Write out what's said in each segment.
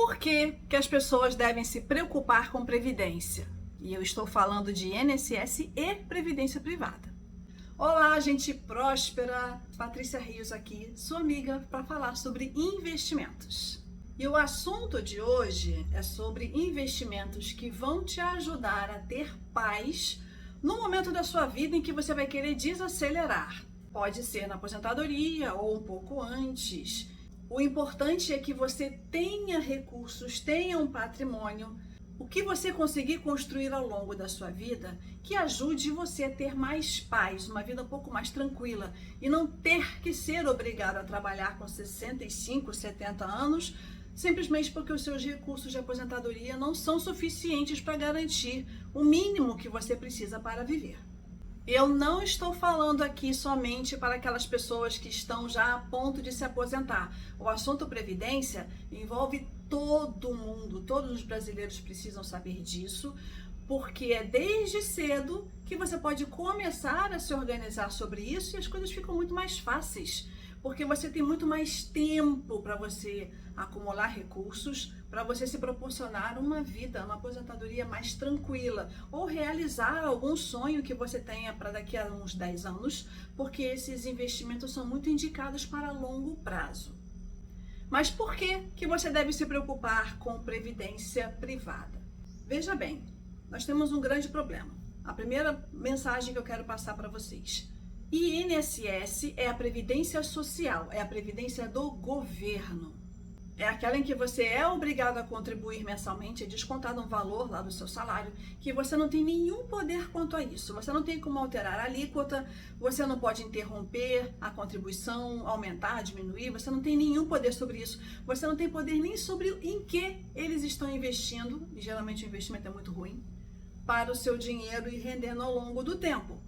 Por que que as pessoas devem se preocupar com previdência? E eu estou falando de INSS e previdência privada. Olá, gente próspera! Patrícia Rios aqui, sua amiga, para falar sobre investimentos. E o assunto de hoje é sobre investimentos que vão te ajudar a ter paz no momento da sua vida em que você vai querer desacelerar. Pode ser na aposentadoria ou um pouco antes. O importante é que você tenha recursos, tenha um patrimônio, o que você conseguir construir ao longo da sua vida, que ajude você a ter mais paz, uma vida um pouco mais tranquila e não ter que ser obrigado a trabalhar com 65, 70 anos, simplesmente porque os seus recursos de aposentadoria não são suficientes para garantir o mínimo que você precisa para viver. Eu não estou falando aqui somente para aquelas pessoas que estão já a ponto de se aposentar. O assunto previdência envolve todo mundo, todos os brasileiros precisam saber disso, porque é desde cedo que você pode começar a se organizar sobre isso e as coisas ficam muito mais fáceis, porque você tem muito mais tempo para você acumular recursos, para você se proporcionar uma vida, uma aposentadoria mais tranquila, ou realizar algum sonho que você tenha para daqui a uns 10 anos, porque esses investimentos são muito indicados para longo prazo. Mas por que você deve se preocupar com previdência privada? Veja bem, nós temos um grande problema. A primeira mensagem que eu quero passar para vocês. INSS é a previdência social, é a previdência do governo. É aquela em que você é obrigado a contribuir mensalmente, é descontado um valor lá do seu salário, que você não tem nenhum poder quanto a isso. Você não tem como alterar a alíquota, você não pode interromper a contribuição, aumentar, diminuir, você não tem nenhum poder sobre isso. Você não tem poder nem sobre em que eles estão investindo, e geralmente o investimento é muito ruim, para o seu dinheiro ir rendendo ao longo do tempo.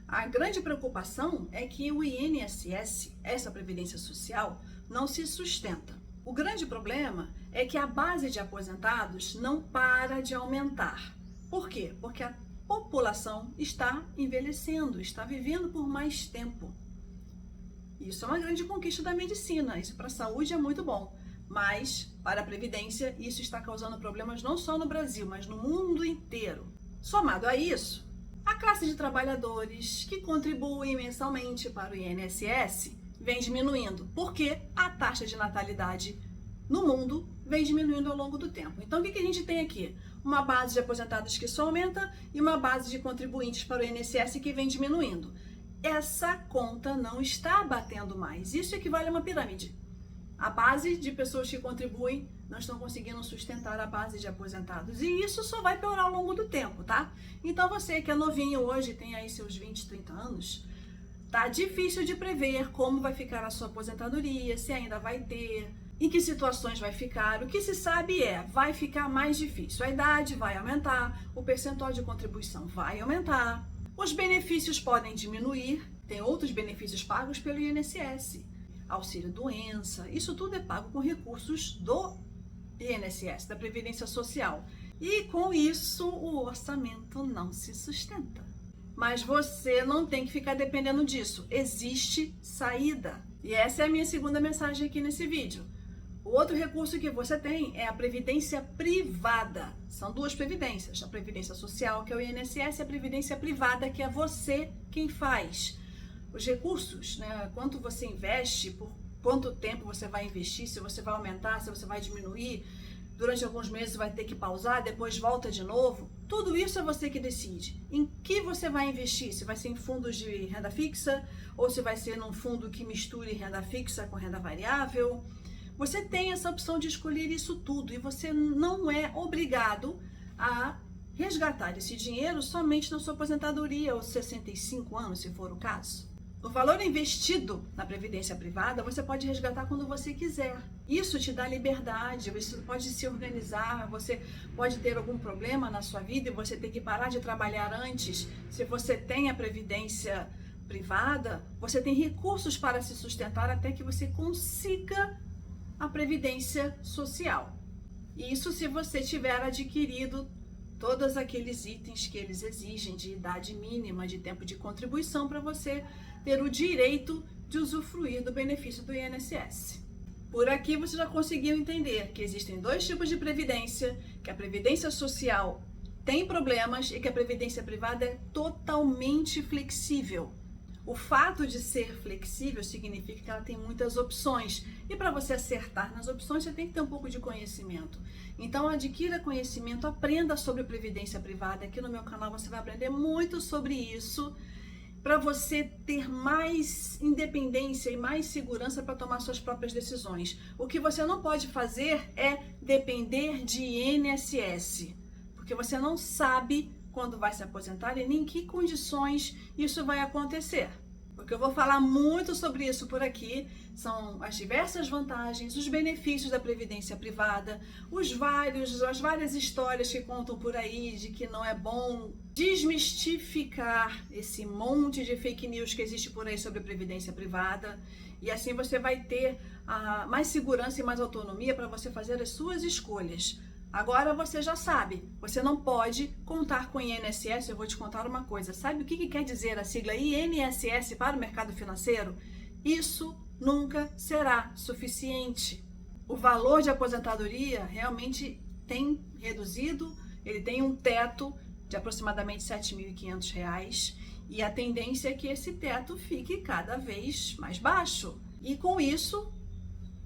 A grande preocupação é que o INSS, essa previdência social, não se sustenta. O grande problema é que a base de aposentados não para de aumentar. Por quê? Porque a população está envelhecendo, está vivendo por mais tempo. Isso é uma grande conquista da medicina, isso para a saúde é muito bom. Mas, para a previdência, isso está causando problemas não só no Brasil, mas no mundo inteiro. Somado a isso, a classe de trabalhadores que contribuem mensalmente para o INSS vem diminuindo, porque a taxa de natalidade no mundo vem diminuindo ao longo do tempo. Então, o que a gente tem aqui? Uma base de aposentados que só aumenta e uma base de contribuintes para o INSS que vem diminuindo. Essa conta não está batendo mais. Isso equivale a uma pirâmide. A base de pessoas que contribuem não estão conseguindo sustentar a base de aposentados. E isso só vai piorar ao longo do tempo, tá? Então, você que é novinho hoje, tem aí seus 20, 30 anos, tá difícil de prever como vai ficar a sua aposentadoria, se ainda vai ter, em que situações vai ficar. O que se sabe vai ficar mais difícil. A idade vai aumentar, o percentual de contribuição vai aumentar, os benefícios podem diminuir, tem outros benefícios pagos pelo INSS, auxílio doença, isso tudo é pago com recursos do INSS, da Previdência Social. E com isso o orçamento não se sustenta. Mas você não tem que ficar dependendo disso. Existe saída. E essa é a minha segunda mensagem aqui nesse vídeo. O outro recurso que você tem é a previdência privada. São duas previdências. A previdência social, que é o INSS, e a previdência privada, que é você quem faz. Os recursos, né? Quanto você investe, por quanto tempo você vai investir, se você vai aumentar, se você vai diminuir. Durante alguns meses vai ter que pausar, depois volta de novo. Tudo isso é você que decide. Em que você vai investir? Se vai ser em fundos de renda fixa ou se vai ser num fundo que misture renda fixa com renda variável. Você tem essa opção de escolher isso tudo e você não é obrigado a resgatar esse dinheiro somente na sua aposentadoria aos 65 anos, se for o caso. O valor investido na previdência privada você pode resgatar quando você quiser. Isso te dá liberdade, você pode se organizar, você pode ter algum problema na sua vida e você tem que parar de trabalhar antes. Se você tem a previdência privada, você tem recursos para se sustentar até que você consiga a previdência social. Isso se você tiver adquirido todos aqueles itens que eles exigem de idade mínima, de tempo de contribuição para você ter o direito de usufruir do benefício do INSS. Por aqui você já conseguiu entender que existem dois tipos de previdência, que a previdência social tem problemas e que a previdência privada é totalmente flexível. O fato de ser flexível significa que ela tem muitas opções. E para você acertar nas opções, você tem que ter um pouco de conhecimento. Então, adquira conhecimento, aprenda sobre previdência privada. Aqui no meu canal você vai aprender muito sobre isso, para você ter mais independência e mais segurança para tomar suas próprias decisões. O que você não pode fazer é depender de INSS, porque você não sabe quando vai se aposentar e nem em que condições isso vai acontecer. Porque eu vou falar muito sobre isso por aqui, são as diversas vantagens, os benefícios da previdência privada, as várias histórias que contam por aí de que não é bom desmistificar esse monte de fake news que existe por aí sobre previdência privada. E assim você vai ter mais segurança e mais autonomia para você fazer as suas escolhas. Agora você já sabe, você não pode contar com o INSS. Eu vou te contar uma coisa, sabe o que quer dizer a sigla INSS para o mercado financeiro? Isso nunca será suficiente. O valor de aposentadoria realmente tem reduzido, ele tem um teto de aproximadamente R$ 7.500 e a tendência é que esse teto fique cada vez mais baixo. E com isso,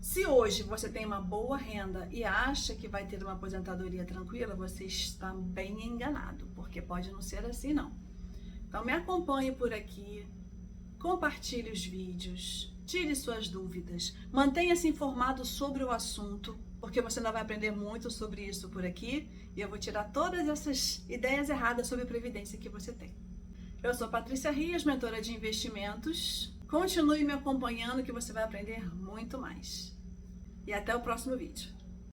se hoje você tem uma boa renda e acha que vai ter uma aposentadoria tranquila, você está bem enganado, porque pode não ser assim não. Então me acompanhe por aqui, compartilhe os vídeos, tire suas dúvidas, mantenha-se informado sobre o assunto, porque você ainda vai aprender muito sobre isso por aqui e eu vou tirar todas essas ideias erradas sobre previdência que você tem. Eu sou Patrícia Rios, mentora de investimentos. Continue me acompanhando que você vai aprender muito mais. E até o próximo vídeo.